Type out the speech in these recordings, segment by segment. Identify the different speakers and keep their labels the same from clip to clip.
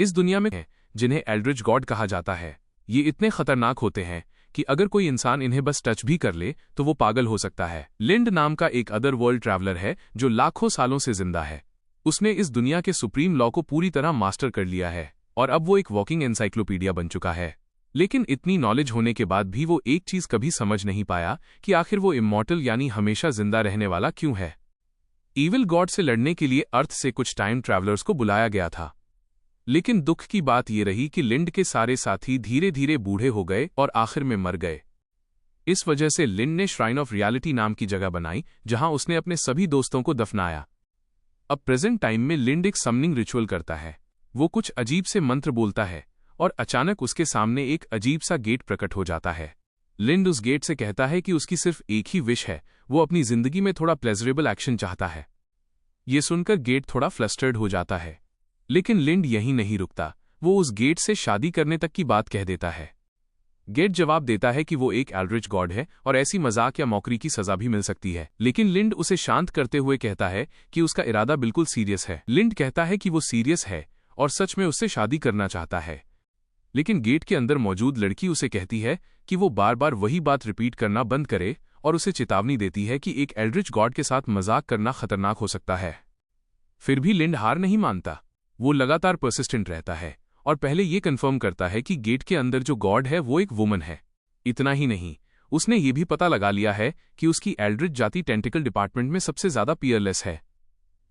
Speaker 1: इस दुनिया में हैं जिन्हें एल्ड्रिच गॉड कहा जाता है। ये इतने खतरनाक होते हैं कि अगर कोई इंसान इन्हें बस टच भी कर ले तो वो पागल हो सकता है। लिंड नाम का एक अदर वर्ल्ड ट्रैवलर है जो लाखों सालों से जिंदा है। उसने इस दुनिया के सुप्रीम लॉ को पूरी तरह मास्टर कर लिया है और अब वो एक वॉकिंग एनसाइक्लोपीडिया बन चुका है। लेकिन इतनी नॉलेज होने के बाद भी वो एक चीज कभी समझ नहीं पाया कि आखिर वो इमॉर्टल यानी हमेशा जिंदा रहने वाला क्यों है। ईविल गॉड से लड़ने के लिए अर्थ से कुछ टाइम ट्रैवलर्स को बुलाया गया था, लेकिन दुख की बात यह रही कि लिंड के सारे साथी धीरे धीरे बूढ़े हो गए और आखिर में मर गए। इस वजह से लिंड ने श्राइन ऑफ रियलिटी नाम की जगह बनाई जहां उसने अपने सभी दोस्तों को दफनाया। अब प्रेजेंट टाइम में लिंड एक समनिंग रिचुअल करता है। वो कुछ अजीब से मंत्र बोलता है और अचानक उसके सामने एक अजीब सा गेट प्रकट हो जाता है। लिंड उस गेट से कहता है कि उसकी सिर्फ एक ही विश है, वो अपनी जिंदगी में थोड़ा प्लेजरेबल एक्शन चाहता है। ये सुनकर गेट थोड़ा फ्लस्टर्ड हो जाता है, लेकिन लिंड यहीं नहीं रुकता। वो उस गेट से शादी करने तक की बात कह देता है। गेट जवाब देता है कि वो एक एल्ड्रिच गॉड है और ऐसी मजाक या मौकरी की सजा भी मिल सकती है, लेकिन लिंड उसे शांत करते हुए कहता है कि उसका इरादा बिल्कुल सीरियस है। लिंड कहता है कि वो सीरियस है और सच में उससे शादी करना चाहता है, लेकिन गेट के अंदर मौजूद लड़की उसे कहती है कि वो बार बार वही बात रिपीट करना बंद करे और उसे चेतावनी देती है कि एक एल्ड्रिच गॉड के साथ मजाक करना खतरनाक हो सकता है। फिर भी लिंड हार नहीं मानता। वो लगातार परसिस्टेंट रहता है और पहले ये कंफर्म करता है कि गेट के अंदर जो गॉड है वो एक वुमन है। इतना ही नहीं, उसने ये भी पता लगा लिया है कि उसकी एल्ड्रिच जाति टेंटिकल डिपार्टमेंट में सबसे ज्यादा पियरलेस है।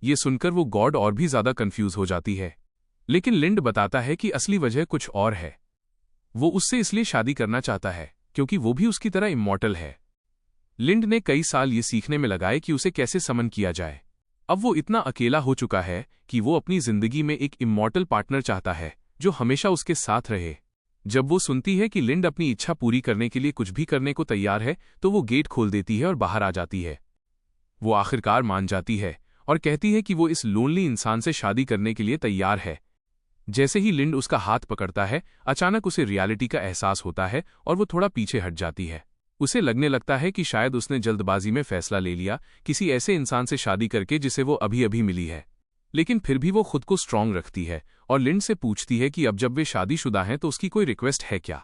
Speaker 1: ये सुनकर वो गॉड और भी ज्यादा कंफ्यूज हो जाती है, लेकिन लिंड बताता है कि असली वजह कुछ और है। वो उससे इसलिए शादी करना चाहता है क्योंकि वो भी उसकी तरह इमॉर्टल है। लिंड ने कई साल ये सीखने में लगाए कि उसे कैसे समन किया जाए। अब वो इतना अकेला हो चुका है कि वो अपनी जिंदगी में एक इमॉर्टल पार्टनर चाहता है जो हमेशा उसके साथ रहे। जब वो सुनती है कि लिंड अपनी इच्छा पूरी करने के लिए कुछ भी करने को तैयार है तो वो गेट खोल देती है और बाहर आ जाती है। वो आखिरकार मान जाती है और कहती है कि वो इस लोनली इंसान से शादी करने के लिए तैयार है। जैसे ही लिंड उसका हाथ पकड़ता है, अचानक उसे रियलिटी का एहसास होता है और वो थोड़ा पीछे हट जाती है। उसे लगने लगता है कि शायद उसने जल्दबाजी में फैसला ले लिया, किसी ऐसे इंसान से शादी करके जिसे वो अभी अभी मिली है। लेकिन फिर भी वो खुद को स्ट्रांग रखती है और लिंड से पूछती है कि अब जब वे शादीशुदा हैं तो उसकी कोई रिक्वेस्ट है क्या।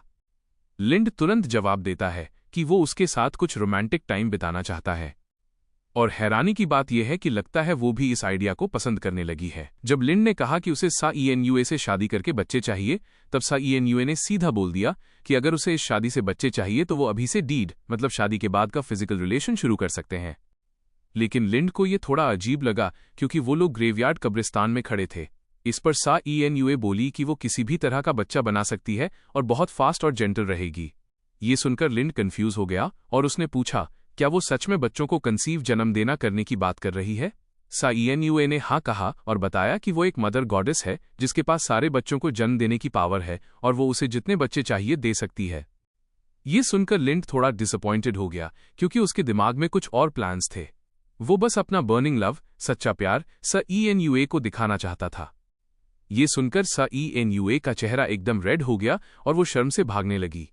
Speaker 1: लिंड तुरंत जवाब देता है कि वो उसके साथ कुछ रोमांटिक टाइम बिताना चाहता है। और हैरानी की बात यह है कि लगता है वो भी इस आइडिया को पसंद करने लगी है। जब लिंड ने कहा कि उसे साइएनयूए से शादी करके बच्चे चाहिए, तब साइएनयूए ने सीधा बोल दिया कि अगर उसे इस शादी से बच्चे चाहिए तो वो अभी से डीड मतलब शादी के बाद का फिजिकल रिलेशन शुरू कर सकते हैं। लेकिन लिंड को ये थोड़ा अजीब लगा क्योंकि वो लोग ग्रेवयार्ड कब्रिस्तान में खड़े थे। इस पर साइएनयूए बोली कि वो किसी भी तरह का बच्चा बना सकती है और बहुत फास्ट और जेंटल रहेगी। ये सुनकर लिंड कंफ्यूज हो गया और उसने पूछा, क्या वो सच में बच्चों को कंसीव जन्म देना करने की बात कर रही है। साइएनयूए ने हाँ कहा और बताया कि वो एक मदर गॉडेस है जिसके पास सारे बच्चों को जन्म देने की पावर है और वो उसे जितने बच्चे चाहिए दे सकती है। ये सुनकर लिंड थोड़ा डिसअपॉइंटेड हो गया क्योंकि उसके दिमाग में कुछ और प्लान्स थे। वो बस अपना बर्निंग लव, सच्चा प्यार साइएनयूए को दिखाना चाहता था। ये सुनकर साइएनयूए का चेहरा एकदम रेड हो गया और वो शर्म से भागने लगी।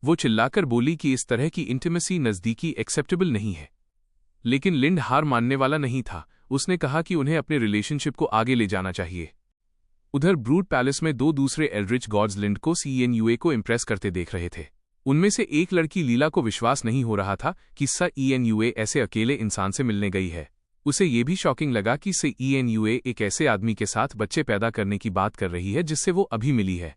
Speaker 1: वो चिल्लाकर बोली कि इस तरह की इंटीमेसी नजदीकी एक्सेप्टेबल नहीं है। लेकिन लिंड हार मानने वाला नहीं था। उसने कहा कि उन्हें अपने रिलेशनशिप को आगे ले जाना चाहिए। उधर ब्रूड पैलेस में दो दूसरे एल्ड्रिच गॉड्स लिंड को साइएनयूए को इम्प्रेस करते देख रहे थे। उनमें से एक लड़की लीला को विश्वास नहीं हो रहा था कि साइएनयूए ऐसे अकेले इंसान से मिलने गई है। उसे ये भी शॉकिंग लगा कि साइएनयूए एक ऐसे आदमी के साथ बच्चे पैदा करने की बात कर रही है जिससे वो अभी मिली है।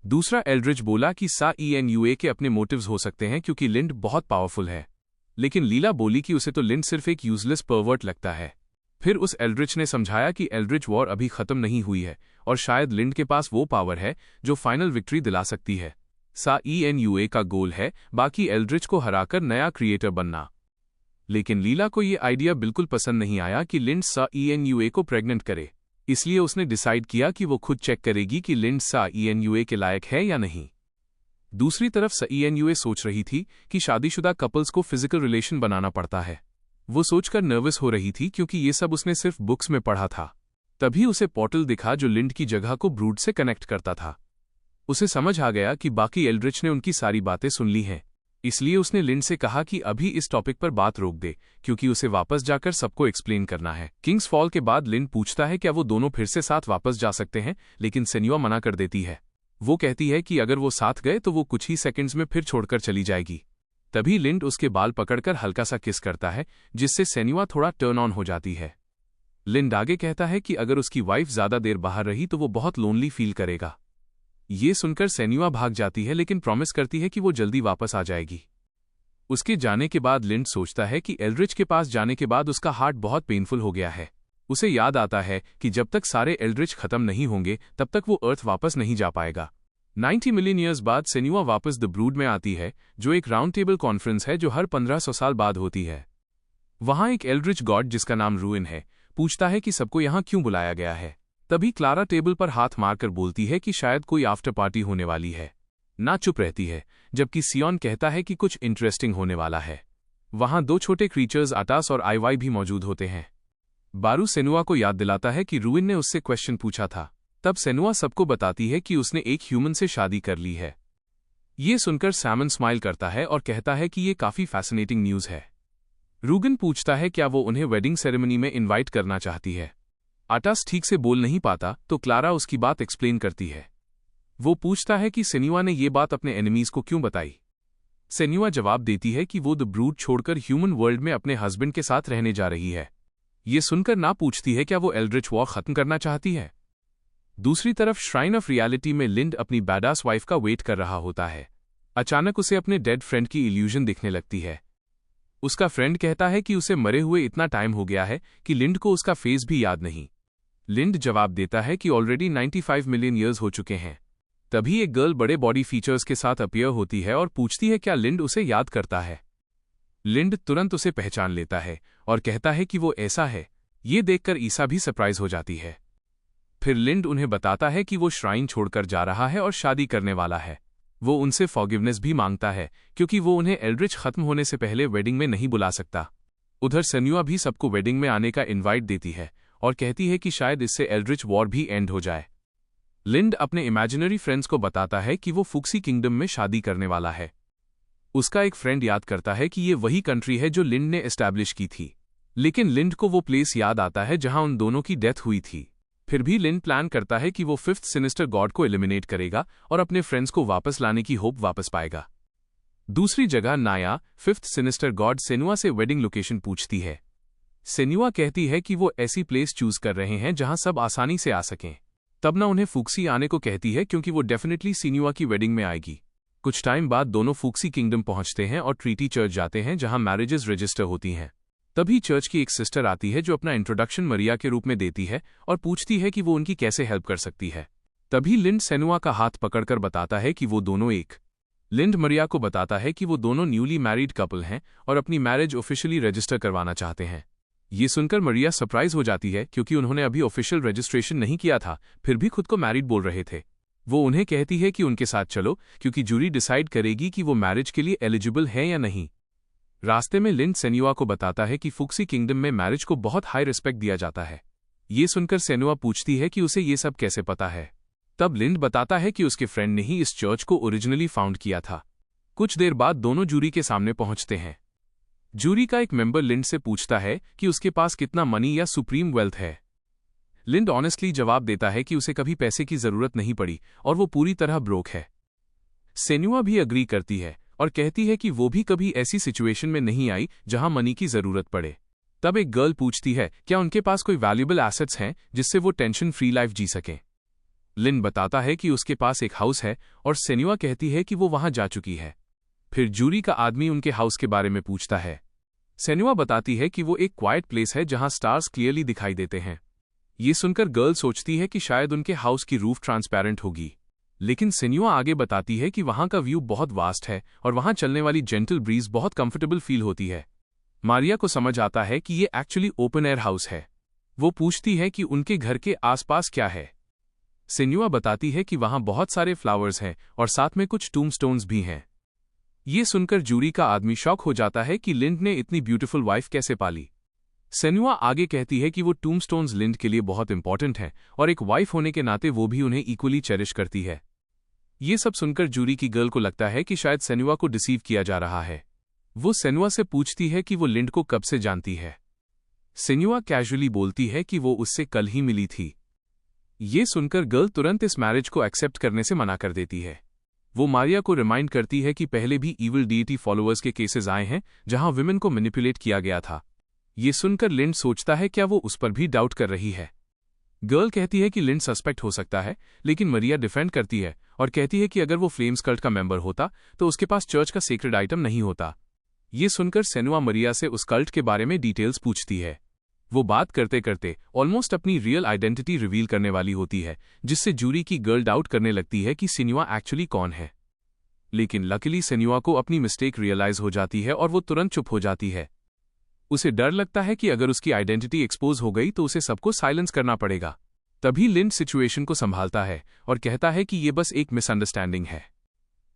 Speaker 1: दूसरा एल्ड्रिच बोला कि साइएनयूए के अपने मोटिव्स हो सकते हैं क्योंकि लिंड बहुत पावरफुल है। लेकिन लीला बोली कि उसे तो लिंड सिर्फ एक यूजलेस परवर्ट लगता है। फिर उस एल्ड्रिच ने समझाया कि एल्ड्रिच वॉर अभी खत्म नहीं हुई है और शायद लिंड के पास वो पावर है जो फाइनल विक्ट्री दिला सकती है। साइएनयूए का गोल है बाकी एल्ड्रिच को हराकर नया क्रिएटर बनना। लेकिन लीला को ये आइडिया बिल्कुल पसंद नहीं आया कि लिंड साइएनयूए को प्रेग्नेंट करे। इसलिए उसने डिसाइड किया कि वो खुद चेक करेगी कि लिंड साइएनयूए के लायक है या नहीं। दूसरी तरफ साइएनयूए सोच रही थी कि शादीशुदा कपल्स को फिजिकल रिलेशन बनाना पड़ता है। वो सोचकर नर्वस हो रही थी क्योंकि ये सब उसने सिर्फ बुक्स में पढ़ा था। तभी उसे पोर्टल दिखा जो लिंड की जगह को ब्रूड से कनेक्ट करता था। उसे समझ आ गया कि बाकी एल्ड्रिच ने उनकी सारी बातें सुन ली हैं। इसलिए उसने लिंड से कहा कि अभी इस टॉपिक पर बात रोक दे, क्योंकि उसे वापस जाकर सबको एक्सप्लेन करना है। किंग्स फॉल के बाद लिंड पूछता है क्या वो दोनों फिर से साथ वापस जा सकते हैं, लेकिन सेन्युआ मना कर देती है। वो कहती है कि अगर वो साथ गए तो वो कुछ ही सेकंड्स में फिर छोड़कर चली जाएगी। तभी लिंड उसके बाल पकड़कर हल्का सा किस करता है, जिससे सेन्युआ थोड़ा टर्न ऑन हो जाती है। लिंड आगे कहता है कि अगर उसकी वाइफ ज्यादा देर बाहर रही तो वो बहुत लोनली फील करेगा। ये सुनकर सेन्युआ भाग जाती है, लेकिन प्रॉमिस करती है कि वो जल्दी वापस आ जाएगी। उसके जाने के बाद लिंड सोचता है कि एल्ड्रिच के पास जाने के बाद उसका हार्ट बहुत पेनफुल हो गया है। उसे याद आता है कि जब तक सारे एल्ड्रिच खत्म नहीं होंगे तब तक वो अर्थ वापस नहीं जा पाएगा। 90 मिलियन ईयर्स बाद सेन्युआ वापस द ब्रूड में आती है, जो एक राउंड टेबल कॉन्फ्रेंस है जो हर 1500 साल बाद होती है। वहां एक एल्ड्रिच गॉड जिसका नाम रूइन है पूछता है कि सबको यहां क्यों बुलाया गया है। तभी क्लारा टेबल पर हाथ मारकर बोलती है कि शायद कोई आफ्टर पार्टी होने वाली है। ना चुप रहती है, जबकि सियोन कहता है कि कुछ इंटरेस्टिंग होने वाला है। वहां दो छोटे क्रीचर्स आटास और आईवाई भी मौजूद होते हैं। बारू सेनुआ को याद दिलाता है कि रूइन ने उससे क्वेश्चन पूछा था। तब सेनुआ सबको बताती है कि उसने एक ह्यूमन से शादी कर ली है। ये सुनकर सैमन स्माइल करता है और कहता है कि ये काफी फैसिनेटिंग न्यूज है। रूगन पूछता है क्या वो उन्हें वेडिंग सेरेमनी में इनवाइट करना चाहती है। आटास ठीक से बोल नहीं पाता तो क्लारा उसकी बात एक्सप्लेन करती है। वो पूछता है कि सेन्युआ ने ये बात अपने एनिमीज को क्यों बताई। सेन्युआ जवाब देती है कि वो द ब्रूड छोड़कर ह्यूमन वर्ल्ड में अपने हस्बैंड के साथ रहने जा रही है। ये सुनकर ना पूछती है क्या वो एल्ड्रिच वॉर खत्म करना चाहती है। दूसरी तरफ श्राइन ऑफ रियलिटी में लिंड अपनी बैडास वाइफ का वेट कर रहा होता है। अचानक उसे अपने डेड फ्रेंड की इल्यूजन दिखने लगती है। उसका फ्रेंड कहता है कि उसे मरे हुए इतना टाइम हो गया है कि लिंड को उसका फेस भी याद नहीं। लिंड जवाब देता है कि ऑलरेडी 95 मिलियन ईयर्स हो चुके हैं। तभी एक गर्ल बड़े बॉडी फीचर्स के साथ अपीयर होती है और पूछती है क्या लिंड उसे याद करता है। लिंड तुरंत उसे पहचान लेता है और कहता है कि वो ऐसा है। ये देखकर ईसा भी सरप्राइज हो जाती है। फिर लिंड उन्हें बताता है कि वो श्राइन छोड़कर जा रहा है और शादी करने वाला है। वो उनसे फॉरगिवनेस भी मांगता है, क्योंकि वो उन्हें एल्ड्रिच खत्म होने से पहले वेडिंग में नहीं बुला सकता। उधर सेन्युआ भी सबको वेडिंग में आने का इनवाइट देती है और कहती है कि शायद इससे एल्ड्रिच वॉर भी एंड हो जाए। लिंड अपने इमेजिनरी फ्रेंड्स को बताता है कि वो फुक्सी किंगडम में शादी करने वाला है। उसका एक फ्रेंड याद करता है कि ये वही कंट्री है जो लिंड ने एस्टैब्लिश की थी, लेकिन लिंड को वो प्लेस याद आता है जहां उन दोनों की डेथ हुई थी। फिर भी लिंड प्लान करता है कि वो 5th सिनिस्टर गॉड को एलिमिनेट करेगा और अपने फ्रेंड्स को वापस लाने की होप वापस पाएगा। दूसरी जगह नाया 5th सिनिस्टर गॉड सेनुआ से वेडिंग लोकेशन पूछती है। सेनुआ कहती है कि वो ऐसी प्लेस चूज कर रहे हैं जहां सब आसानी से आ सकें। तब ना उन्हें फुक्सी आने को कहती है, क्योंकि वो डेफिनेटली सेनुआ की वेडिंग में आएगी। कुछ टाइम बाद दोनों फुक्सी किंगडम पहुंचते हैं और ट्रीटी चर्च जाते हैं जहां मैरिजेस रजिस्टर होती हैं। तभी चर्च की एक सिस्टर आती है जो अपना इंट्रोडक्शन मरिया के रूप में देती है और पूछती है कि वो उनकी कैसे हेल्प कर सकती है। तभी लिंड सेनुआ का हाथ पकड़कर बताता है कि वो दोनों एक। लिंड मरिया को बताता है कि वो दोनों न्यूली मैरिड कपल हैं और अपनी मैरिज ऑफिशियली रजिस्टर करवाना चाहते हैं। ये सुनकर मरिया सरप्राइज हो जाती है, क्योंकि उन्होंने अभी ऑफिशियल रजिस्ट्रेशन नहीं किया था, फिर भी खुद को मैरिड बोल रहे थे। वो उन्हें कहती है कि उनके साथ चलो, क्योंकि जूरी डिसाइड करेगी कि वो मैरिज के लिए एलिजिबल है या नहीं। रास्ते में लिंड सेनुआ को बताता है कि फुक्सी किंगडम में मैरिज को बहुत हाई रिस्पेक्ट दिया जाता है। ये सुनकर सेनुआ पूछती है कि उसे ये सब कैसे पता है। तब लिंड बताता है कि उसके फ्रेंड ने ही इस चर्च को ओरिजिनली फाउंड किया था। कुछ देर बाद दोनों जूरी के सामने पहुंचते हैं। जूरी का एक मेंबर लिंड से पूछता है कि उसके पास कितना मनी या सुप्रीम वेल्थ है। लिंड ऑनेस्टली जवाब देता है कि उसे कभी पैसे की जरूरत नहीं पड़ी और वो पूरी तरह ब्रोक है। सेनुआ भी अग्री करती है और कहती है कि वो भी कभी ऐसी सिचुएशन में नहीं आई जहां मनी की जरूरत पड़े। तब एक गर्ल पूछती है क्या उनके पास कोई वैल्यूएबल एसेट्स हैं जिससे वो टेंशन फ्री लाइफ जी सकें। लिंड बताता है कि उसके पास एक हाउस है और सेनुआ कहती है कि वो वहां जा चुकी है। फिर जूरी का आदमी उनके हाउस के बारे में पूछता है। सेनुआ बताती है कि वो एक क्वाइट प्लेस है जहां स्टार्स क्लियरली दिखाई देते हैं। ये सुनकर गर्ल सोचती है कि शायद उनके हाउस की रूफ ट्रांसपेरेंट होगी, लेकिन सेनुआ आगे बताती है कि वहां का व्यू बहुत वास्ट है और वहां चलने वाली जेंटल ब्रीज बहुत कंफर्टेबल फील होती है। मारिया को समझ आता है कि ये एक्चुअली ओपन एयर हाउस है। वो पूछती है कि उनके घर के आसपास क्या है। सेनुआ बताती है कि वहां बहुत सारे फ्लावर्स हैं और साथ में कुछ टूमस्टोन्स भी हैं। ये सुनकर जूरी का आदमी शॉक हो जाता है कि लिंड ने इतनी ब्यूटीफुल वाइफ कैसे पाली। सेनुआ आगे कहती है कि वो टूमस्टोन्स लिंड के लिए बहुत इंपॉर्टेंट हैं और एक वाइफ होने के नाते वो भी उन्हें इक्वली चेरिश करती है। ये सब सुनकर जूरी की गर्ल को लगता है कि शायद सेनुआ को डिसीव किया जा रहा है। वो सेनुआ से पूछती है कि वो लिंड को कब से जानती है। सेनुआ कैजुअली बोलती है कि वो उससे कल ही मिली थी। ये सुनकर गर्ल तुरंत इस मैरिज को एक्सेप्ट करने से मना कर देती है। वो मारिया को रिमाइंड करती है कि पहले भी ईविल डीटी फॉलोअर्स के केसेस आए हैं जहां विमेन को मैनिपुलेट किया गया था। ये सुनकर लिंड सोचता है क्या वो उस पर भी डाउट कर रही है। गर्ल कहती है कि लिंड सस्पेक्ट हो सकता है, लेकिन मारिया डिफेंड करती है और कहती है कि अगर वो फ्लेम्स कल्ट का मेंबर होता तो उसके पास चर्च का सीक्रेट आइटम नहीं होता। ये सुनकर सेनुआ मारिया से उस कल्ट के बारे में डिटेल्स पूछती है। वो बात करते करते ऑलमोस्ट अपनी रियल आइडेंटिटी रिवील करने वाली होती है, जिससे जूरी की गर्ल डाउट करने लगती है कि सेनुआ एक्चुअली कौन है। लेकिन लकीली सेनुआ को अपनी मिस्टेक रियलाइज हो जाती है और वो तुरंत चुप हो जाती है। उसे डर लगता है कि अगर उसकी आइडेंटिटी एक्सपोज हो गई तो उसे सबको साइलेंस करना पड़ेगा। तभी लिंड सिचुएशन को संभालता है और कहता है कि ये बस एक मिसअंडरस्टैंडिंग है।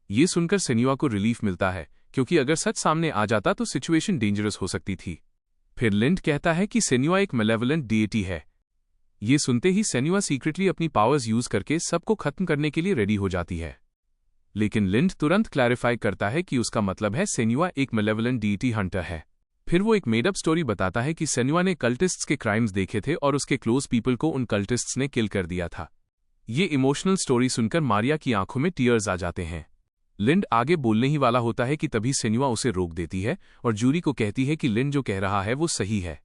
Speaker 1: ये सुनकर सेनुआ को रिलीफ मिलता है, क्योंकि अगर सच सामने आ जाता तो सिचुएशन डेंजरस हो सकती थी। फिर लिंड कहता है कि सेनुआ एक मैलेवलेंट डीएटी है। ये सुनते ही सेनुआ सीक्रेटली अपनी पावर्स यूज करके सबको खत्म करने के लिए रेडी हो जाती है। लेकिन लिंड तुरंत क्लैरिफाई करता है कि उसका मतलब है सेनुआ एक मैलेवलेंट डीएटी हंटर है। फिर वो एक मेडअप स्टोरी बताता है कि सेनुआ ने कल्टिस्ट्स के क्राइम्स देखे थे और उसके क्लोज पीपल को उन कल्टिस्ट्स ने किल कर दिया था। ये इमोशनल स्टोरी सुनकर मारिया की आंखों में टीयर्स आ जाते हैं। लिंड आगे बोलने ही वाला होता है कि तभी सेनुआ उसे रोक देती है और जूरी को कहती है कि लिंड जो कह रहा है वो सही है।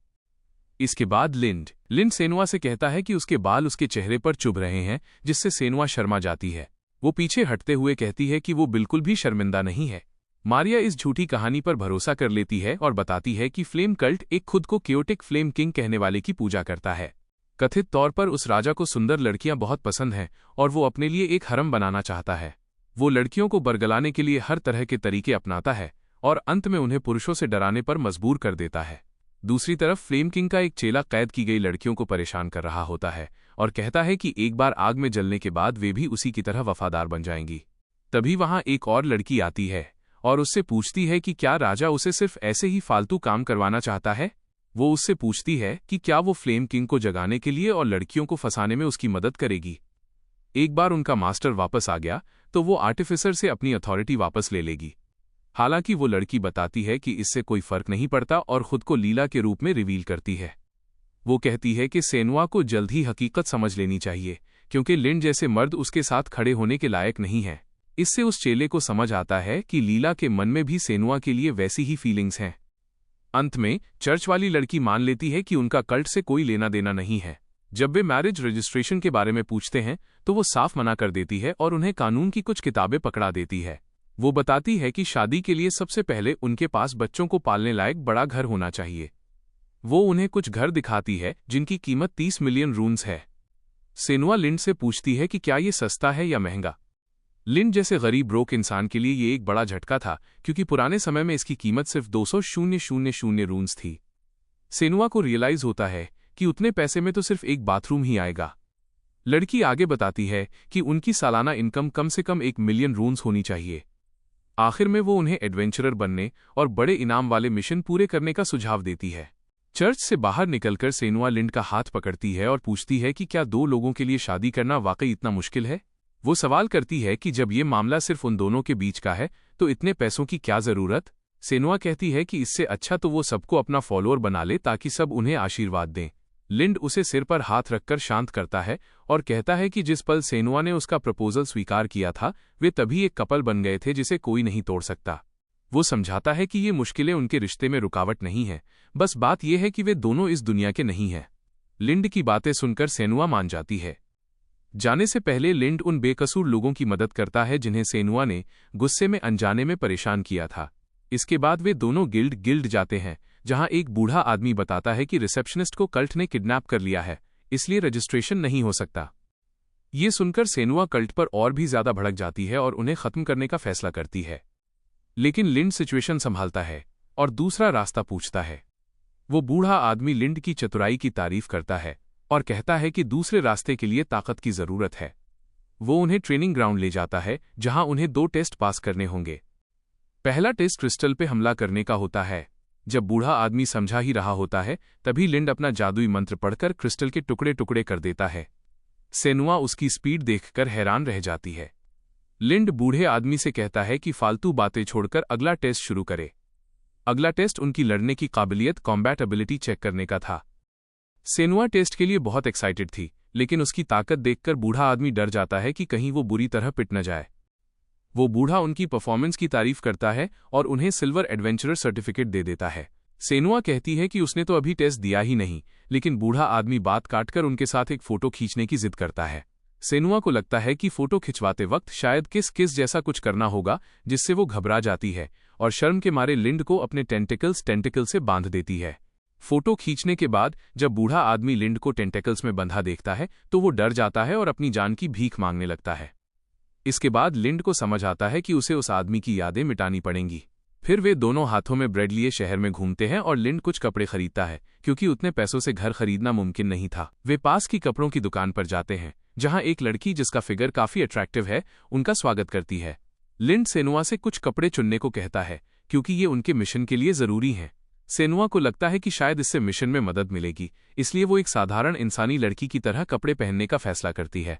Speaker 1: इसके बाद लिंड सेनुआ से कहता है कि उसके बाल उसके चेहरे पर चुभ रहे हैं, जिससे सेनुआ शर्मा जाती है। वो पीछे हटते हुए कहती है कि वो बिल्कुल भी शर्मिंदा नहीं है। मारिया इस झूठी कहानी पर भरोसा कर लेती है और बताती है कि फ्लेम कल्ट एक खुद को क्योटिक फ्लेम किंग कहने वाले की पूजा करता है। कथित तौर पर उस राजा को सुंदर लड़कियां बहुत पसंद हैं और वो अपने लिए एक हरम बनाना चाहता है। वो लड़कियों को बरगलाने के लिए हर तरह के तरीके अपनाता है और अंत में उन्हें पुरुषों से डराने पर मजबूर कर देता है। दूसरी तरफ फ्लेम किंग का एक चेला कैद की गई लड़कियों को परेशान कर रहा होता है और कहता है कि एक बार आग में जलने के बाद वे भी उसी की तरह वफादार बन जाएंगी। तभी वहां एक और लड़की आती है और उससे पूछती है कि क्या राजा उसे सिर्फ ऐसे ही फालतू काम करवाना चाहता है। वो उससे पूछती है कि क्या वो फ्लेम किंग को जगाने के लिए और लड़कियों को फंसाने में उसकी मदद करेगी। एक बार उनका मास्टर वापस आ गया तो वो आर्टिफिसर से अपनी अथॉरिटी वापस ले लेगी। हालांकि वो लड़की बताती है कि इससे कोई फर्क नहीं पड़ता और खुद को लीला के रूप में रिवील करती है। वो कहती है कि सेनुआ को जल्द ही हकीकत समझ लेनी चाहिए, क्योंकि लिंड जैसे मर्द उसके साथ खड़े होने के लायक नहीं है। इससे उस चेले को समझ आता है कि लीला के मन में भी सेनुआ के लिए वैसी ही फीलिंग्स हैं। अंत में चर्च वाली लड़की मान लेती है कि उनका कल्ट से कोई लेना देना नहीं है। जब वे मैरिज रजिस्ट्रेशन के बारे में पूछते हैं तो वो साफ मना कर देती है और उन्हें कानून की कुछ किताबें पकड़ा देती है। वो बताती है कि शादी के लिए सबसे पहले उनके पास बच्चों को पालने लायक बड़ा घर होना चाहिए। वो उन्हें कुछ घर दिखाती है जिनकी कीमत 30 मिलियन रून्स है। सेनुआ लिंड से पूछती है कि क्या ये सस्ता है या महंगा। लिंड जैसे गरीब ब्रोक इंसान के लिए ये एक बड़ा झटका था, क्योंकि पुराने समय में इसकी कीमत सिर्फ 200,000 रून्स थी। सेनुआ को रियलाइज होता है कि उतने पैसे में तो सिर्फ एक बाथरूम ही आएगा। लड़की आगे बताती है कि उनकी सालाना इनकम कम से कम 1 मिलियन रून्स होनी चाहिए। आखिर में वो उन्हें एडवेंचरर बनने और बड़े इनाम वाले मिशन पूरे करने का सुझाव देती है। चर्च से बाहर निकलकर सेनुआ लिंड का हाथ पकड़ती है और पूछती है कि क्या 2 लोगों के लिए शादी करना वाकई इतना मुश्किल है। वो सवाल करती है कि जब ये मामला सिर्फ उन दोनों के बीच का है तो इतने पैसों की क्या जरूरत। सेनुआ कहती है कि इससे अच्छा तो वो सबको अपना फॉलोअर बना ले ताकि सब उन्हें आशीर्वाद दें। लिंड उसे सिर पर हाथ रखकर शांत करता है और कहता है कि जिस पल सेनुआ ने उसका प्रपोजल स्वीकार किया था वे तभी एक कपल बन गए थे जिसे कोई नहीं तोड़ सकता। वो समझाता है कि ये मुश्किलें उनके रिश्ते में रुकावट नहीं है, बस बात यह है कि वे दोनों इस दुनिया के नहीं हैं। लिंड की बातें सुनकर सेनुआ मान जाती है। जाने से पहले लिंड उन बेकसूर लोगों की मदद करता है जिन्हें सेनुआ ने गुस्से में अनजाने में परेशान किया था। इसके बाद वे दोनों गिल्ड जाते हैं, जहां एक बूढ़ा आदमी बताता है कि रिसेप्शनिस्ट को कल्ट ने किडनैप कर लिया है, इसलिए रजिस्ट्रेशन नहीं हो सकता। ये सुनकर सेनुआ कल्ट पर और भी ज्यादा भड़क जाती है और उन्हें खत्म करने का फैसला करती है। लेकिन लिंड सिचुएशन संभालता है और दूसरा रास्ता पूछता है। वो बूढ़ा आदमी लिंड की चतुराई की तारीफ करता है और कहता है कि दूसरे रास्ते के लिए ताकत की जरूरत है। वो उन्हें ट्रेनिंग ग्राउंड ले जाता है जहां उन्हें 2 टेस्ट पास करने होंगे। पहला टेस्ट क्रिस्टल पे हमला करने का होता है। जब बूढ़ा आदमी समझा ही रहा होता है तभी लिंड अपना जादुई मंत्र पढ़कर क्रिस्टल के टुकड़े टुकड़े कर देता है। सेनुआ उसकी स्पीड देखकर हैरान रह जाती है। लिंड बूढ़े आदमी से कहता है कि फालतू बातें छोड़कर अगला टेस्ट शुरू करे। अगला टेस्ट उनकी लड़ने की काबिलियत, कॉम्बैट एबिलिटी चेक करने का था। सेनुआ टेस्ट के लिए बहुत एक्साइटेड थी, लेकिन उसकी ताकत देखकर बूढ़ा आदमी डर जाता है कि कहीं वो बुरी तरह पिट न जाए। वो बूढ़ा उनकी परफॉर्मेंस की तारीफ करता है और उन्हें सिल्वर एडवेंचरर सर्टिफिकेट दे देता है। सेनुआ कहती है कि उसने तो अभी टेस्ट दिया ही नहीं, लेकिन बूढ़ा आदमी बात काटकर उनके साथ एक फोटो खींचने की जिद करता है। सेनुआ को लगता है कि फोटो खिंचवाते वक्त शायद किस जैसा कुछ करना होगा, जिससे वो घबरा जाती है और शर्म के मारे लिंड को अपने टेंटिकल से बांध देती है। फोटो खींचने के बाद जब बूढ़ा आदमी लिंड को टेंटिकल्स में बंधा देखता है तो वो डर जाता है और अपनी जान की भीख मांगने लगता है। इसके बाद लिंड को समझ आता है कि उसे उस आदमी की यादें मिटानी पड़ेंगी। फिर वे दोनों हाथों में ब्रेड लिए शहर में घूमते हैं और लिंड कुछ कपड़े खरीदता है, क्योंकि उतने पैसों से घर खरीदना मुमकिन नहीं था। वे पास की कपड़ों की दुकान पर जाते हैं, जहां एक लड़की जिसका फिगर काफी अट्रैक्टिव है उनका स्वागत करती है। लिंड सेनुआ से कुछ कपड़े चुनने को कहता है, क्योंकि ये उनके मिशन के लिए जरूरी हैं। सेनुआ को लगता है कि शायद इससे मिशन में मदद मिलेगी, इसलिए वो एक साधारण इंसानी लड़की की तरह कपड़े पहनने का फैसला करती है।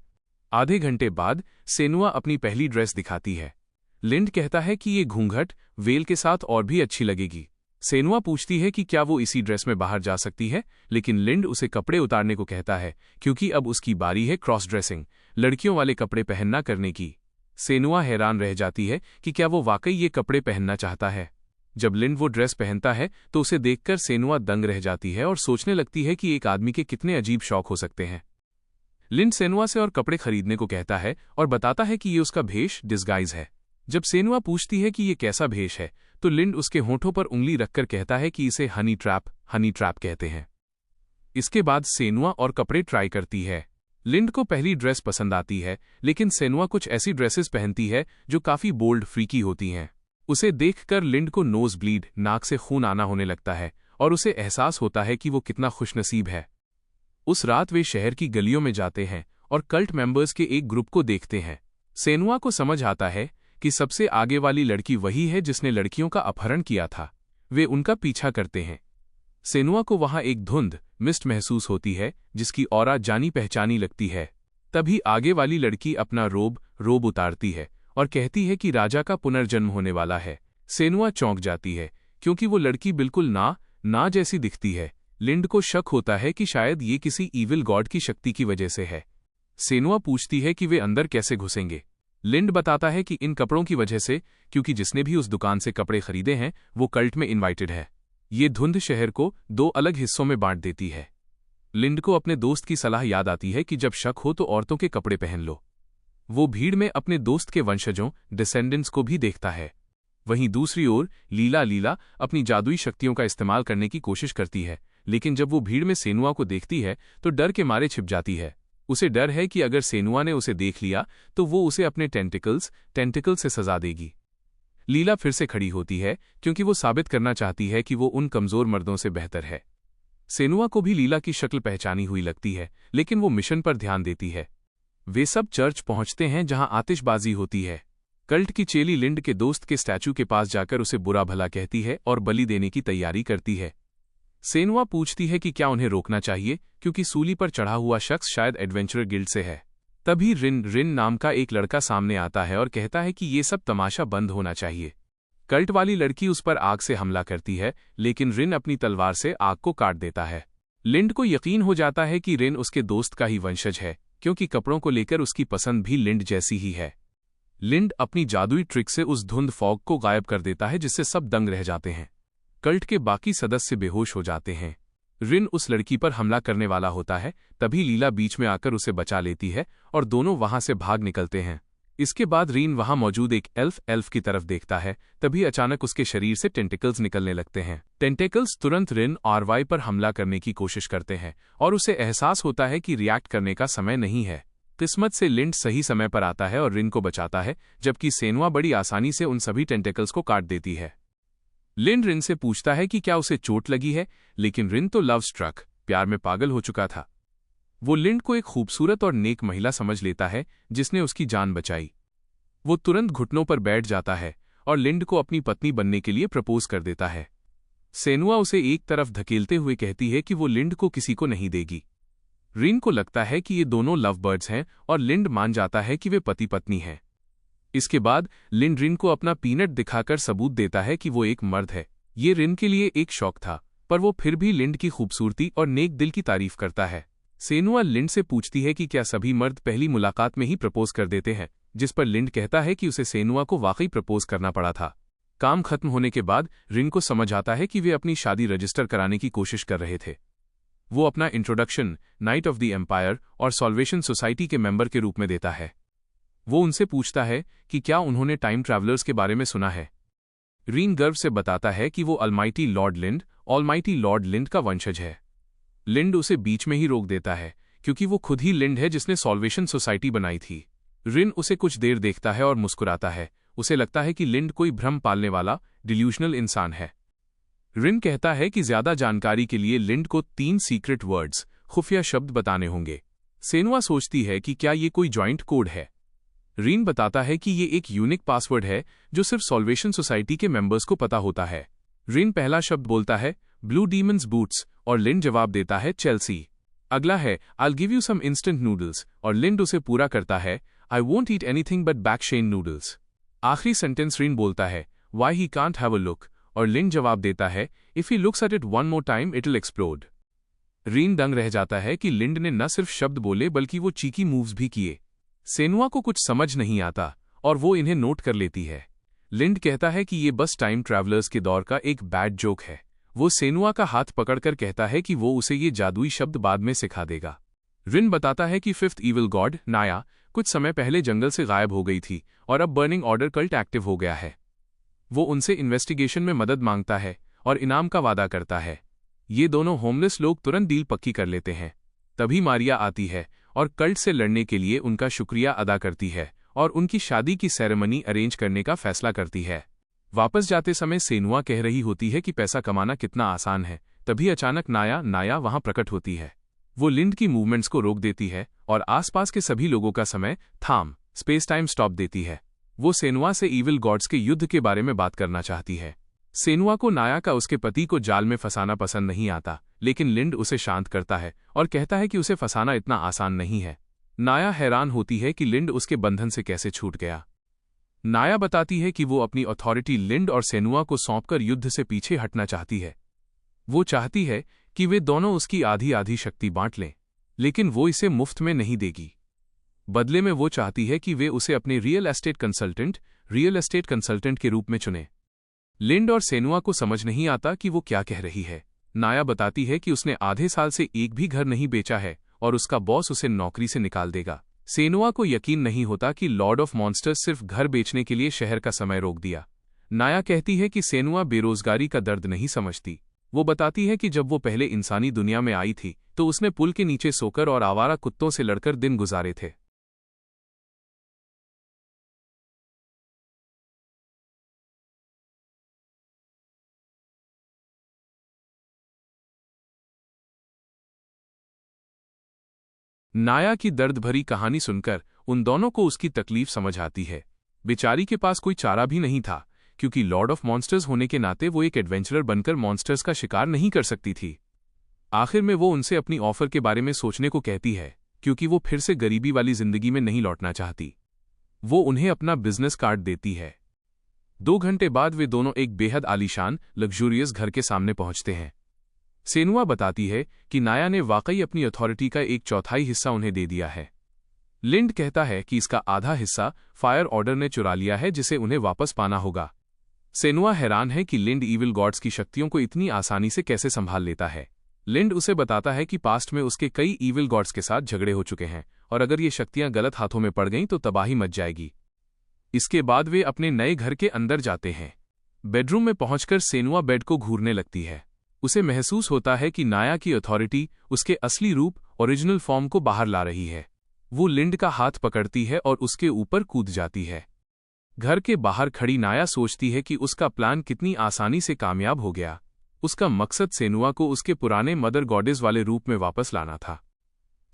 Speaker 1: आधे घंटे बाद सेनुआ अपनी पहली ड्रेस दिखाती है। लिंड कहता है कि ये घूंघट वेल के साथ और भी अच्छी लगेगी। सेनुआ पूछती है कि क्या वो इसी ड्रेस में बाहर जा सकती है, लेकिन लिंड उसे कपड़े उतारने को कहता है, क्योंकि अब उसकी बारी है क्रॉस ड्रेसिंग, लड़कियों वाले कपड़े पहनना करने की। सेनुआ हैरान रह जाती है कि क्या वो वाकई ये कपड़े पहनना चाहता है। जब लिंड वो ड्रेस पहनता है तो उसे देखकर सेनुआ दंग रह जाती है और सोचने लगती है कि एक आदमी के कितने अजीब शौक हो सकते हैं। लिंड सेनुआ से और कपड़े खरीदने को कहता है और बताता है कि ये उसका भेष डिस्गाइज है। जब सेनुआ पूछती है कि ये कैसा भेष है, तो लिंड उसके होठों पर उंगली रखकर कहता है कि इसे हनी ट्रैप कहते हैं। इसके बाद सेनुआ और कपड़े ट्राई करती है। लिंड को पहली ड्रेस पसंद आती है, लेकिन सेनुआ कुछ ऐसी ड्रेसेस पहनती है जो काफी बोल्ड, फ्रीकी होती हैं। उसे देखकर लिंड को नोज ब्लीड, नाक से खून आना होने लगता है और उसे एहसास होता है कि वो कितना खुशनसीब है। उस रात वे शहर की गलियों में जाते हैं और कल्ट मेंबर्स के एक ग्रुप को देखते हैं। सेनुआ को समझ आता है कि सबसे आगे वाली लड़की वही है जिसने लड़कियों का अपहरण किया था। वे उनका पीछा करते हैं। सेनुआ को वहां एक धुंध मिस्ट महसूस होती है, जिसकी ऑरा जानी पहचानी लगती है। तभी आगे वाली लड़की अपना रोब उतारती है और कहती है कि राजा का पुनर्जन्म होने वाला है। सेनुआ चौंक जाती है, क्योंकि वो लड़की बिल्कुल ना जैसी दिखती है। लिंड को शक होता है कि शायद ये किसी ईविल गॉड की शक्ति की वजह से है। सेनुआ पूछती है कि वे अंदर कैसे घुसेंगे। लिंड बताता है कि इन कपड़ों की वजह से, क्योंकि जिसने भी उस दुकान से कपड़े खरीदे हैं वो कल्ट में इनवाइटेड है। ये धुंध शहर को 2 अलग हिस्सों में बांट देती है। लिंड को अपने दोस्त की सलाह याद आती है कि जब शक हो तो औरतों के कपड़े पहन लो। वो भीड़ में अपने दोस्त के वंशजों डिसेंडेंट्स को भी देखता है। वहीं दूसरी ओर लीला अपनी जादुई शक्तियों का इस्तेमाल करने की कोशिश करती है, लेकिन जब वो भीड़ में सेनुआ को देखती है तो डर के मारे छिप जाती है। उसे डर है कि अगर सेनुआ ने उसे देख लिया तो वो उसे अपने टेंटिकल से सजा देगी। लीला फिर से खड़ी होती है, क्योंकि वो साबित करना चाहती है कि वो उन कमजोर मर्दों से बेहतर है। सेनुआ को भी लीला की शक्ल पहचानी हुई लगती है, लेकिन वो मिशन पर ध्यान देती है। वे सब चर्च पहुंचते हैं, जहां आतिशबाजी होती है। कल्ट की चेली लिंड के दोस्त के स्टैचू के पास जाकर उसे बुरा भला कहती है और बलि देने की तैयारी करती है। सेनुआ पूछती है कि क्या उन्हें रोकना चाहिए, क्योंकि सूली पर चढ़ा हुआ शख्स शायद एडवेंचरर गिल्ड से है। तभी रिन नाम का एक लड़का सामने आता है और कहता है कि ये सब तमाशा बंद होना चाहिए। कल्ट वाली लड़की उस पर आग से हमला करती है, लेकिन रिन अपनी तलवार से आग को काट देता है। लिंड को यकीन हो जाता है कि रिन उसके दोस्त का ही वंशज है, क्योंकि कपड़ों को लेकर उसकी पसंद भी लिंड जैसी ही है। लिंड अपनी जादुई ट्रिक से उस धुंध फॉग को गायब कर देता है, जिससे सब दंग रह जाते हैं। कल्ट के बाकी सदस्य बेहोश हो जाते हैं। रिन उस लड़की पर हमला करने वाला होता है, तभी लीला बीच में आकर उसे बचा लेती है और दोनों वहां से भाग निकलते हैं। इसके बाद रिन वहां मौजूद एक एल्फ की तरफ देखता है, तभी अचानक उसके शरीर से टेंटिकल्स निकलने लगते हैं। टेंटिकल्स तुरंत रिन और वाई पर हमला करने की कोशिश करते हैं और उसे एहसास होता है कि रिएक्ट करने का समय नहीं है। किस्मत से लिंड सही समय पर आता है और रिन को बचाता है, जबकि सेनुआ बड़ी आसानी से उन सभी टेंटिकल्स को काट देती है। लिंड रिन से पूछता है कि क्या उसे चोट लगी है, लेकिन रिन तो लव स्ट्रक, प्यार में पागल हो चुका था। वो लिंड को एक खूबसूरत और नेक महिला समझ लेता है जिसने उसकी जान बचाई। वो तुरंत घुटनों पर बैठ जाता है और लिंड को अपनी पत्नी बनने के लिए प्रपोज कर देता है। सेनुआ उसे एक तरफ धकेलते हुए कहती है कि वो लिंड को किसी को नहीं देगी। रिन को लगता है कि ये दोनों लव बर्ड्स हैं और लिंड मान जाता है कि वे पति पत्नी हैं। इसके बाद लिंड रिन को अपना पीनट दिखाकर सबूत देता है कि वो एक मर्द है। ये रिन के लिए एक शौक था, पर वो फिर भी लिंड की खूबसूरती और नेक दिल की तारीफ करता है। सेनुआ लिंड से पूछती है कि क्या सभी मर्द पहली मुलाकात में ही प्रपोज कर देते हैं, जिस पर लिंड कहता है कि उसे सेनुआ को वाकई प्रपोज करना पड़ा था। काम खत्म होने के बाद रिन को समझ आता है कि वे अपनी शादी रजिस्टर कराने की कोशिश कर रहे थे। वो अपना introduction night of the empire और सॉल्वेशन सोसाइटी के मेंबर के रूप में देता है। वो उनसे पूछता है कि क्या उन्होंने टाइम ट्रैवलर्स के बारे में सुना है। रीन गर्व से बताता है कि वो ऑलमाइटी लॉर्ड लिंड का वंशज है। लिंड उसे बीच में ही रोक देता है, क्योंकि वो खुद ही लिंड है जिसने सॉल्वेशन सोसाइटी बनाई थी। रिन उसे कुछ देर देखता है और मुस्कुराता है। उसे लगता है कि लिंड कोई भ्रम पालने वाला डिल्यूशनल इंसान है। रिन कहता है कि ज्यादा जानकारी के लिए लिंड को 3 सीक्रेट वर्ड्स, खुफिया शब्द बताने होंगे। सेनुआ सोचती है कि क्या ये कोई जॉइंट कोड है। रीन बताता है कि ये एक यूनिक पासवर्ड है जो सिर्फ सॉल्वेशन सोसाइटी के मेंबर्स को पता होता है। रीन पहला शब्द बोलता है ब्लू डीमंस बूट्स और लिंड जवाब देता है चेल्सी। अगला है I'll give you some instant noodles और लिंड उसे पूरा करता है I won't eat anything but bakshein noodles। आखिरी सेंटेंस रीन बोलता है Why he can't have a look और लिंड जवाब देता है If he looks at it one more time it'll explode। रीन दंग रह जाता है कि लिंड ने न सिर्फ शब्द बोले बल्कि वो चीकी मूव्स भी किए। सेनुआ को कुछ समझ नहीं आता और वो इन्हें नोट कर लेती है। लिंड कहता है कि ये बस टाइम ट्रैवलर्स के दौर का एक बैड जोक है। वो सेनुआ का हाथ पकड़कर कहता है कि वो उसे ये जादुई शब्द बाद में सिखा देगा। रिन बताता है कि 5th ईविल गॉड नाया कुछ समय पहले जंगल से गायब हो गई थी और अब बर्निंग ऑर्डर कल्ट एक्टिव हो गया है। वो उनसे इन्वेस्टिगेशन में मदद मांगता है और इनाम का वादा करता है। ये दोनों होमलेस लोग तुरंत डील पक्की कर लेते हैं। तभी मारिया आती है और कल्ट से लड़ने के लिए उनका शुक्रिया अदा करती है और उनकी शादी की सेरेमनी अरेंज करने का फैसला करती है। वापस जाते समय सेनुआ कह रही होती है कि पैसा कमाना कितना आसान है। तभी अचानक नाया वहां प्रकट होती है। वो लिंड की मूवमेंट्स को रोक देती है और आसपास के सभी लोगों का समय थाम स्पेस टाइम स्टॉप देती है। वो सेनुआ से ईविल गॉड्स के युद्ध के बारे में बात करना चाहती है। सेनुआ को नाया का उसके पति को जाल में फंसाना पसंद नहीं आता, लेकिन लिंड उसे शांत करता है और कहता है कि उसे फंसाना इतना आसान नहीं है। नाया हैरान होती है कि लिंड उसके बंधन से कैसे छूट गया। नाया बताती है कि वो अपनी अथॉरिटी लिंड और सेनुआ को सौंपकर युद्ध से पीछे हटना चाहती है। वो चाहती है कि वे दोनों उसकी आधी आधी शक्ति बांट लें, लेकिन वो इसे मुफ्त में नहीं देगी। बदले में वो चाहती है कि वे उसे अपने रियल एस्टेट कंसल्टेंट के रूप में चुने। लिंड और सेनुआ को समझ नहीं आता कि वो क्या कह रही है। नाया बताती है कि उसने आधे साल से एक भी घर नहीं बेचा है और उसका बॉस उसे नौकरी से निकाल देगा। सेनुआ को यकीन नहीं होता कि लॉर्ड ऑफ मॉन्स्टर्स सिर्फ घर बेचने के लिए शहर का समय रोक दिया। नाया कहती है कि सेनुआ बेरोजगारी का दर्द नहीं समझती। वो बताती है कि जब वो पहले इंसानी दुनिया में आई थी तो उसने पुल के नीचे सोकर और आवारा कुत्तों से लड़कर दिन गुजारे थे। नाया की दर्द भरी कहानी सुनकर उन दोनों को उसकी तकलीफ समझ आती है। बेचारी के पास कोई चारा भी नहीं था, क्योंकि लॉर्ड ऑफ मॉन्स्टर्स होने के नाते वो एक एडवेंचरर बनकर मॉन्स्टर्स का शिकार नहीं कर सकती थी। आखिर में वो उनसे अपनी ऑफर के बारे में सोचने को कहती है, क्योंकि वो फिर से गरीबी वाली जिंदगी में नहीं लौटना चाहती। वो उन्हें अपना बिजनेस कार्ड देती है। 2 घंटे बाद वे दोनों एक बेहद आलीशान लग्जूरियस घर के सामने पहुंचते हैं। सेनुआ बताती है कि नाया ने वाकई अपनी अथॉरिटी का 1/4 हिस्सा उन्हें दे दिया है। लिंड कहता है कि इसका आधा हिस्सा फायर ऑर्डर ने चुरा लिया है, जिसे उन्हें वापस पाना होगा। सेनुआ हैरान है कि लिंड ईविल गॉड्स की शक्तियों को इतनी आसानी से कैसे संभाल लेता है। लिंड उसे बताता है कि पास्ट में उसके कई ईविल गॉड्स के साथ झगड़े हो चुके हैं और अगर ये शक्तियां गलत हाथों में पड़ गईं तो तबाही मच जाएगी। इसके बाद वे अपने नए घर के अंदर जाते हैं। बेडरूम में पहुंचकर सेनुआ बेड को घूरने लगती है। उसे महसूस होता है कि नाया की अथॉरिटी उसके असली रूप ओरिजिनल फॉर्म को बाहर ला रही है। वो लिंड का हाथ पकड़ती है और उसके ऊपर कूद जाती है। घर के बाहर खड़ी नाया सोचती है कि उसका प्लान कितनी आसानी से कामयाब हो गया। उसका मकसद सेनुआ को उसके पुराने मदर गॉडेस वाले रूप में वापस लाना था।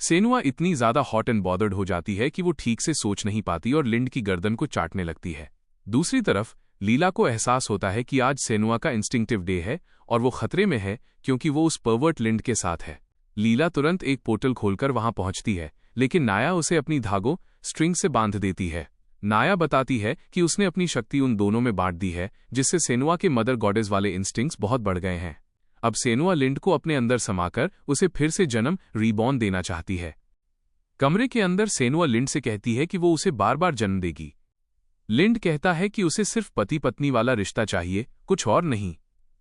Speaker 1: सेनुआ इतनी ज्यादा हॉट एंड बॉदर्ड हो जाती है कि वो ठीक से सोच नहीं पाती और लिंड की गर्दन को चाटने लगती है। दूसरी तरफ लीला को एहसास होता है कि आज सेनुआ का इंस्टिंक्टिव डे है और वो खतरे में है, क्योंकि वो उस परवर्ट लिंड के साथ है। लीला तुरंत एक पोर्टल खोलकर वहां पहुंचती है, लेकिन नाया उसे अपनी धागों स्ट्रिंग से बांध देती है। नाया बताती है कि उसने अपनी शक्ति उन दोनों में बांट दी है, जिससे सेनुआ के मदर गॉडेस वाले इंस्टिंक्ट्स बहुत बढ़ गए हैं। अब सेनुआ लिंड को अपने अंदर समाकर उसे फिर से जन्म रीबॉर्न देना चाहती है। कमरे के अंदर सेनुआ लिंड से कहती है कि वो उसे बार बार जन्म देगी। लिंड कहता है कि उसे सिर्फ पति पत्नी वाला रिश्ता चाहिए, कुछ और नहीं।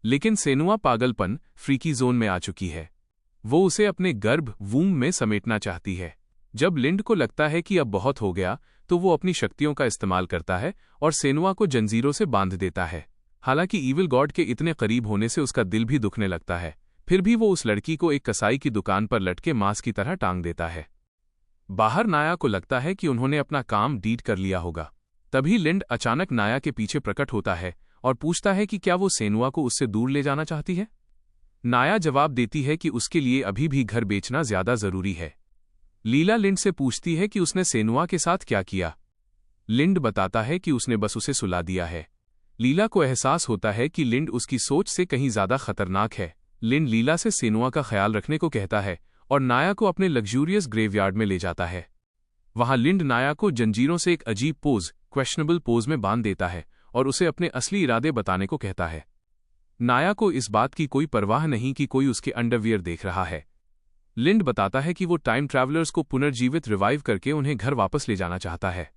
Speaker 1: लेकिन सेनुआ पागलपन फ्रीकी जोन में आ चुकी है। वो उसे अपने गर्भ वूम में समेटना चाहती है। जब लिंड को लगता है कि अब बहुत हो गया, तो वो अपनी शक्तियों का इस्तेमाल करता है और सेनुआ को जंजीरों से बांध देता है। हालांकि ईविल गॉड के इतने करीब होने से उसका दिल भी दुखने लगता है, फिर भी वो उस लड़की को एक कसाई की दुकान पर लटके मांस की तरह टांग देता है। बाहर नाया को लगता है कि उन्होंने अपना काम डीड कर लिया होगा। तभी लिंड अचानक नाया के पीछे प्रकट होता है और पूछता है कि क्या वो सेनुआ को उससे दूर ले जाना चाहती है। नाया जवाब देती है कि उसके लिए अभी भी घर बेचना ज्यादा जरूरी है। लीला लिंड से पूछती है कि उसने सेनुआ के साथ क्या किया। लिंड बताता है कि उसने बस उसे सुला दिया है। लीला को एहसास होता है कि लिंड उसकी सोच से कहीं ज्यादा खतरनाक है। लिंड लीला से सेनुआ का ख्याल रखने को कहता है और नाया को अपने लग्जूरियस ग्रेवयार्ड में ले जाता है। वहां लिंड नाया को जंजीरों से एक अजीब पोज, क्वेश्चनेबल पोज में बांध देता है और उसे अपने असली इरादे बताने को कहता है। नाया को इस बात की कोई परवाह नहीं कि कोई उसके अंडरवियर देख रहा है। लिंड बताता है कि वो टाइम ट्रैवलर्स को पुनर्जीवित रिवाइव करके उन्हें घर वापस ले जाना चाहता है।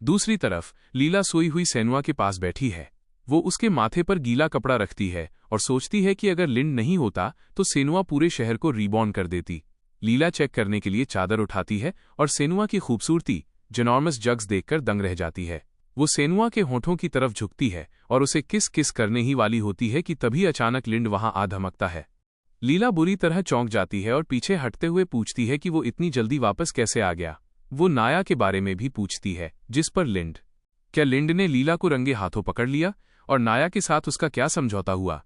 Speaker 1: दूसरी तरफ लीला सोई हुई सेनुआ के पास बैठी है। वो उसके माथे पर गीला कपड़ा रखती है और सोचती है कि अगर लिंड नहीं होता तो सेनुआ पूरे शहर को रीबॉर्न कर देती। लीला चेक करने के लिए चादर उठाती है और सेनुआ की खूबसूरती जेनॉर्मस जग्स देखकर दंग रह जाती है। वो सेनुआ के होठों की तरफ झुकती है और उसे किस किस करने ही वाली होती है कि तभी अचानक लिंड वहां आ धमकता है। लीला बुरी तरह चौंक जाती है और पीछे हटते हुए पूछती है कि वो इतनी जल्दी वापस कैसे आ गया। वो नाया के बारे में भी पूछती है, जिस पर लिंड, क्या लिंड ने लीला को रंगे हाथों पकड़ लिया और नाया के साथ उसका क्या समझौता हुआ।